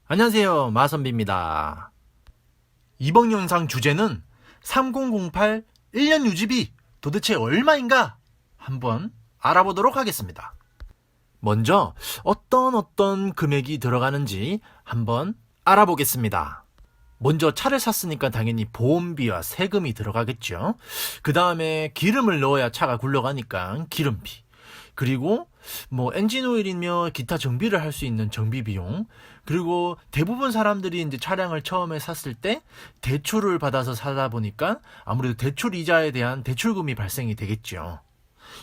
안녕하세요, 마선비입니다. 이번 영상 주제는 3008 1년 유지비 도대체 얼마인가 한번 알아보도록 하겠습니다. 먼저 어떤 금액이 들어가는지 한번 알아보겠습니다. 먼저 차를 샀으니까 당연히 보험비와 세금이 들어가겠죠. 그 다음에 기름을 넣어야 차가 굴러가니까 기름비, 그리고 엔진 오일이며 기타 정비를 할 수 있는 정비 비용, 그리고 대부분 사람들이 이제 차량을 처음에 샀을 때 대출을 받아서 사다 보니까 아무래도 대출 이자에 대한 대출금이 발생이 되겠죠.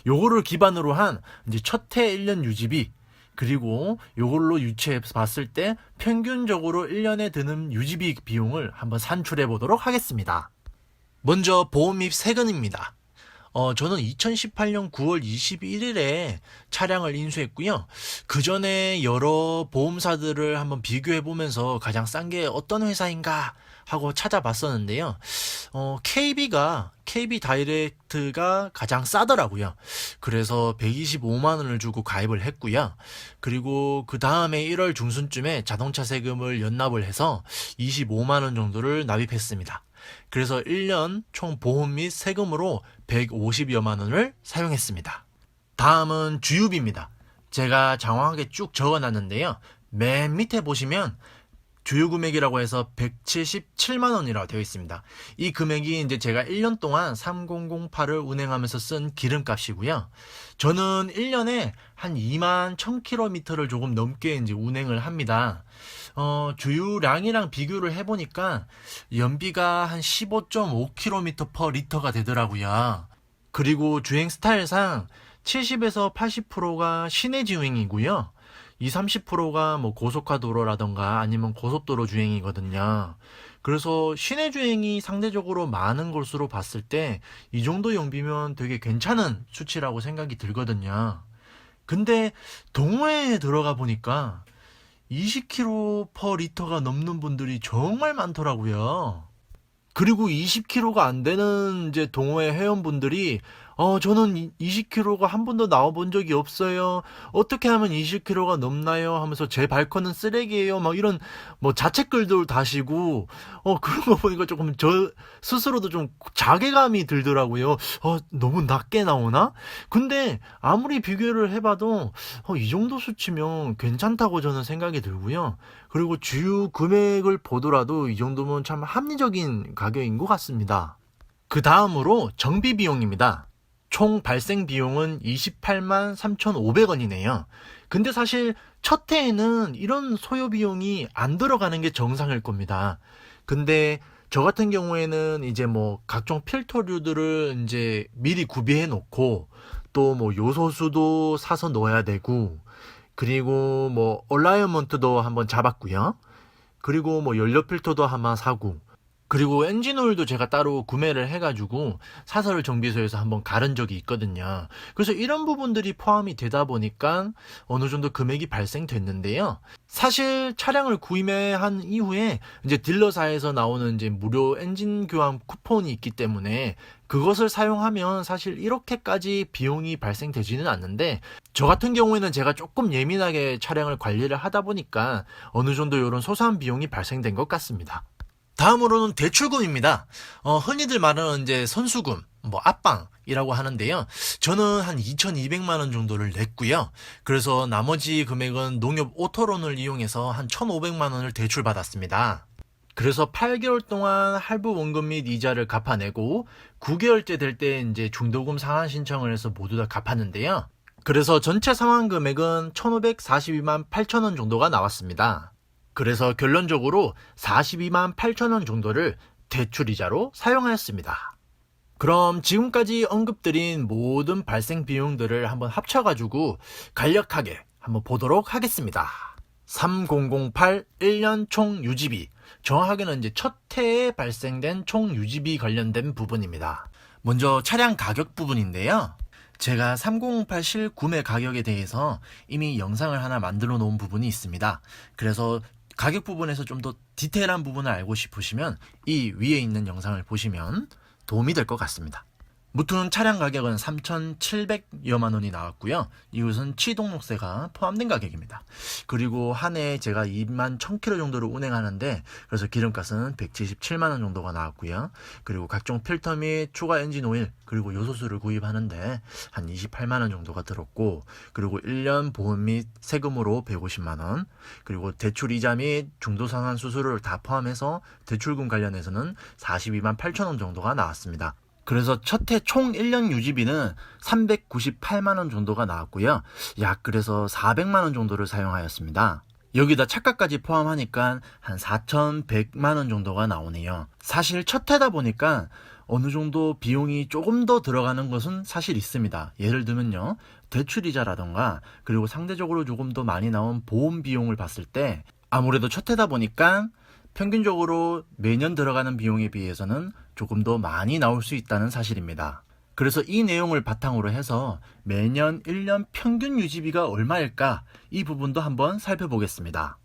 요거를 기반으로 한 이제 첫해 1년 유지비, 그리고 요걸로 유추해 봤을 때 평균적으로 1년에 드는 유지비 비용을 한번 산출해 보도록 하겠습니다. 먼저 보험 및 세금입니다. 저는 2018년 9월 21일에 차량을 인수했고요. 그 전에 여러 보험사들을 한번 비교해 보면서 가장 싼 게 어떤 회사인가 하고 찾아봤었는데요. KB 다이렉트가 가장 싸더라고요. 그래서 125만 원을 주고 가입을 했고요. 그리고 그 다음에 1월 중순쯤에 자동차 세금을 연납을 해서 25만 원 정도를 납입했습니다. 그래서 1년 총 보험 및 세금으로 150여만 원을 사용했습니다. 다음은 주유비입니다. 제가 장황하게 쭉 적어놨는데요. 맨 밑에 보시면 주유 금액이라고 해서 177만 원이라고 되어 있습니다. 이 금액이 이제 제가 1년 동안 3008을 운행하면서 쓴 기름값이고요. 저는 1년에 한 2만 1000km를 조금 넘게 이제 운행을 합니다. 주유량이랑 비교를 해보니까 연비가 한 15.5km per 리터가 되더라고요. 그리고 주행 스타일상 70에서 80%가 시내 주행이고요. 20-30%가 고속화 도로라던가 아니면 고속도로 주행이거든요. 그래서 시내 주행이 상대적으로 많은 것으로 봤을 때 이 정도 연비면 되게 괜찮은 수치라고 생각이 들거든요. 근데 동호회에 들어가 보니까 20km per 리터가 넘는 분들이 정말 많더라고요. 그리고 20km가 안 되는 이제 동호회 회원분들이 저는 20km가 한 번도 나와본 적이 없어요. 어떻게 하면 20km가 넘나요? 하면서 제 발코는 쓰레기예요. 막 이런 자책글들 다시고 그런 거 보니까 조금 저 스스로도 좀 자괴감이 들더라고요. 너무 낮게 나오나? 근데 아무리 비교를 해봐도 이 정도 수치면 괜찮다고 저는 생각이 들고요. 그리고 주유 금액을 보더라도 이 정도면 참 합리적인 가격인 것 같습니다. 그 다음으로 정비 비용입니다. 총 발생 비용은 28만 3,500원이네요. 근데 사실 첫 해에는 이런 소요 비용이 안 들어가는 게 정상일 겁니다. 근데 저 같은 경우에는 이제 각종 필터류들을 이제 미리 구비해 놓고 또 요소수도 사서 넣어야 되고, 그리고 얼라이먼트도 한번 잡았고요. 그리고 연료 필터도 한번 사고, 그리고 엔진 오일도 제가 따로 구매를 해가지고 사설 정비소에서 한번 갈은 적이 있거든요. 그래서 이런 부분들이 포함이 되다 보니까 어느 정도 금액이 발생됐는데요. 사실 차량을 구매한 이후에 이제 딜러사에서 나오는 이제 무료 엔진 교환 쿠폰이 있기 때문에 그것을 사용하면 사실 이렇게까지 비용이 발생되지는 않는데, 저 같은 경우에는 제가 조금 예민하게 차량을 관리를 하다 보니까 어느 정도 이런 소소한 비용이 발생된 것 같습니다. 다음으로는 대출금입니다. 흔히들 말하는 이제 선수금, 앞방이라고 하는데요. 저는 한 2,200만 원 정도를 냈고요. 그래서 나머지 금액은 농협 오토론을 이용해서 한 1,500만 원을 대출받았습니다. 그래서 8개월 동안 할부 원금 및 이자를 갚아내고 9개월째 될 때 이제 중도금 상환 신청을 해서 모두 다 갚았는데요. 그래서 전체 상환 금액은 1,542만 8천 원 정도가 나왔습니다. 그래서 결론적으로 42만 8천 원 정도를 대출이자로 사용하였습니다. 그럼 지금까지 언급드린 모든 발생 비용들을 한번 합쳐가지고 간략하게 한번 보도록 하겠습니다. 3008 1년 총 유지비, 정확하게는 이제 첫 해에 발생된 총 유지비 관련된 부분입니다. 먼저 차량 가격 부분인데요. 제가 3008 실구매 가격에 대해서 이미 영상을 하나 만들어 놓은 부분이 있습니다. 그래서 가격 부분에서 좀 더 디테일한 부분을 알고 싶으시면 이 위에 있는 영상을 보시면 도움이 될 것 같습니다. 무튼 차량 가격은 3,700여만 원이 나왔고요. 이것은 취등록세가 포함된 가격입니다. 그리고 한 해에 제가 2만 1,000km 정도를 운행하는데 그래서 기름값은 177만 원 정도가 나왔고요. 그리고 각종 필터 및 추가 엔진 오일 그리고 요소수를 구입하는데 한 28만 원 정도가 들었고 그리고 1년 보험 및 세금으로 150만 원 그리고 대출 이자 및 중도 상환 수수료를 다 포함해서 대출금 관련해서는 42만 8천 원 정도가 나왔습니다. 그래서 첫 해 총 1년 유지비는 398만 원 정도가 나왔고요. 약 그래서 400만 원 정도를 사용하였습니다. 여기다 차가까지 포함하니까 한 4,100만 원 정도가 나오네요. 사실 첫 해다 보니까 어느 정도 비용이 조금 더 들어가는 것은 사실 있습니다. 예를 들면요. 대출이자라던가 그리고 상대적으로 조금 더 많이 나온 보험 비용을 봤을 때 아무래도 첫 해다 보니까 평균적으로 매년 들어가는 비용에 비해서는 조금 더 많이 나올 수 있다는 사실입니다. 그래서 이 내용을 바탕으로 해서 매년 1년 평균 유지비가 얼마일까 이 부분도 한번 살펴보겠습니다.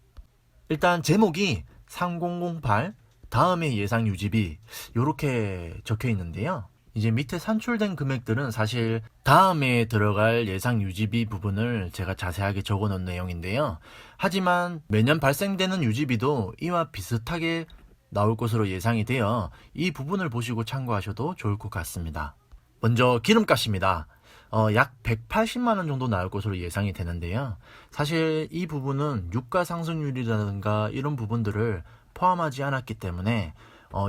일단 제목이 3008 다음의 예상 유지비 이렇게 적혀 있는데요. 이제 밑에 산출된 금액들은 사실 다음에 들어갈 예상 유지비 부분을 제가 자세하게 적어 놓은 내용인데요. 하지만 매년 발생되는 유지비도 이와 비슷하게 나올 것으로 예상이 되어 이 부분을 보시고 참고하셔도 좋을 것 같습니다. 먼저 기름값입니다. 약 180만 원 정도 나올 것으로 예상이 되는데요. 사실 이 부분은 유가 상승률이라든가 이런 부분들을 포함하지 않았기 때문에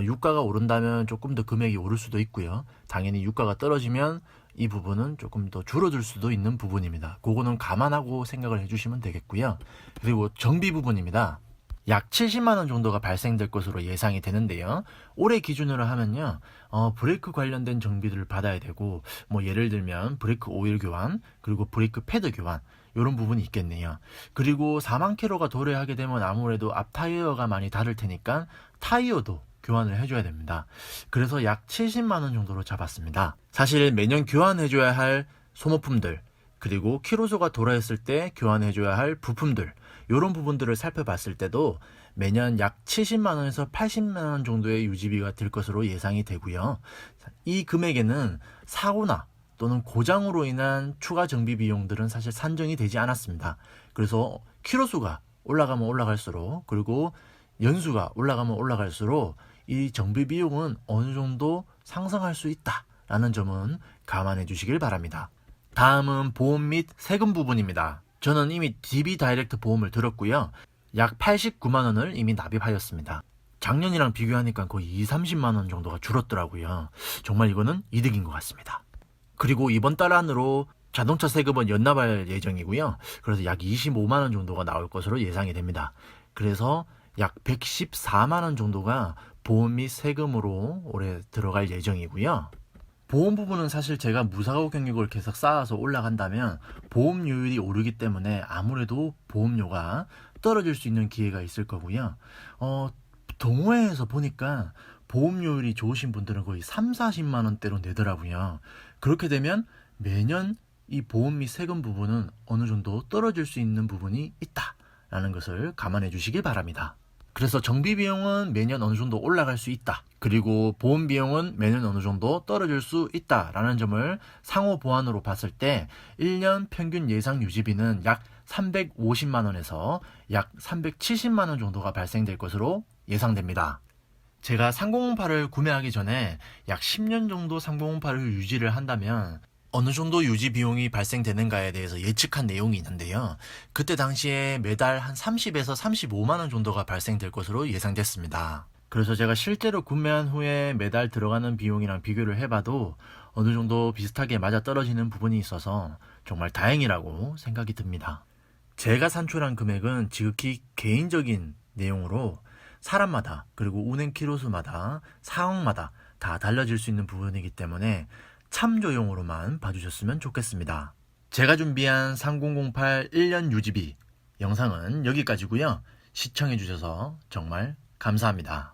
유가가 오른다면 조금 더 금액이 오를 수도 있고요. 당연히 유가가 떨어지면 이 부분은 조금 더 줄어들 수도 있는 부분입니다. 그거는 감안하고 생각을 해주시면 되겠고요. 그리고 정비 부분입니다. 약 70만 원 정도가 발생될 것으로 예상이 되는데요. 올해 기준으로 하면요. 브레이크 관련된 정비를 받아야 되고 뭐 예를 들면 브레이크 오일 교환 그리고 브레이크 패드 교환 이런 부분이 있겠네요. 그리고 4만 킬로가 도래하게 되면 아무래도 앞 타이어가 많이 다를 테니까 타이어도 교환을 해줘야 됩니다. 그래서 약 70만 원 정도로 잡았습니다. 사실 매년 교환해줘야 할 소모품들 그리고 키로수가 도래했을 때 교환해줘야 할 부품들 이런 부분들을 살펴봤을 때도 매년 약 70만 원에서 80만 원 정도의 유지비가 들 것으로 예상이 되고요. 이 금액에는 사고나 또는 고장으로 인한 추가 정비 비용들은 사실 산정이 되지 않았습니다. 그래서 키로수가 올라가면 올라갈수록 그리고 연수가 올라가면 올라갈수록 이 정비 비용은 어느 정도 상승할 수 있다라는 점은 감안해 주시길 바랍니다. 다음은 보험 및 세금 부분입니다. 저는 이미 DB 다이렉트 보험을 들었고요. 약 89만 원을 이미 납입하였습니다. 작년이랑 비교하니까 거의 20-30만 원 정도가 줄었더라고요. 정말 이거는 이득인 것 같습니다. 그리고 이번 달 안으로 자동차 세금은 연납할 예정이고요. 그래서 약 25만 원 정도가 나올 것으로 예상이 됩니다. 그래서 약 114만 원 정도가 보험 및 세금으로 올해 들어갈 예정이고요. 보험 부분은 사실 제가 무사고 경력을 계속 쌓아서 올라간다면 보험료율이 오르기 때문에 아무래도 보험료가 떨어질 수 있는 기회가 있을 거고요. 동호회에서 보니까 보험료율이 좋으신 분들은 거의 3-40만 원대로 내더라고요. 그렇게 되면 매년 이 보험 및 세금 부분은 어느 정도 떨어질 수 있는 부분이 있다라는 것을 감안해 주시길 바랍니다. 그래서 정비 비용은 매년 어느 정도 올라갈 수 있다. 그리고 보험 비용은 매년 어느 정도 떨어질 수 있다라는 점을 상호 보완으로 봤을 때 1년 평균 예상 유지비는 약 350만 원에서 약 370만 원 정도가 발생될 것으로 예상됩니다. 제가 3008을 구매하기 전에 약 10년 정도 3008을 유지를 한다면 어느 정도 유지 비용이 발생되는가에 대해서 예측한 내용이 있는데요. 그때 당시에 매달 한 30에서 35만 원 정도가 발생될 것으로 예상됐습니다. 그래서 제가 실제로 구매한 후에 매달 들어가는 비용이랑 비교를 해봐도 어느 정도 비슷하게 맞아떨어지는 부분이 있어서 정말 다행이라고 생각이 듭니다. 제가 산출한 금액은 지극히 개인적인 내용으로 사람마다 그리고 운행 키로수마다 상황마다 다 달라질 수 있는 부분이기 때문에 참조용으로만 봐주셨으면 좋겠습니다. 제가 준비한 3008 1년 유지비 영상은 여기까지고요. 시청해주셔서 정말 감사합니다.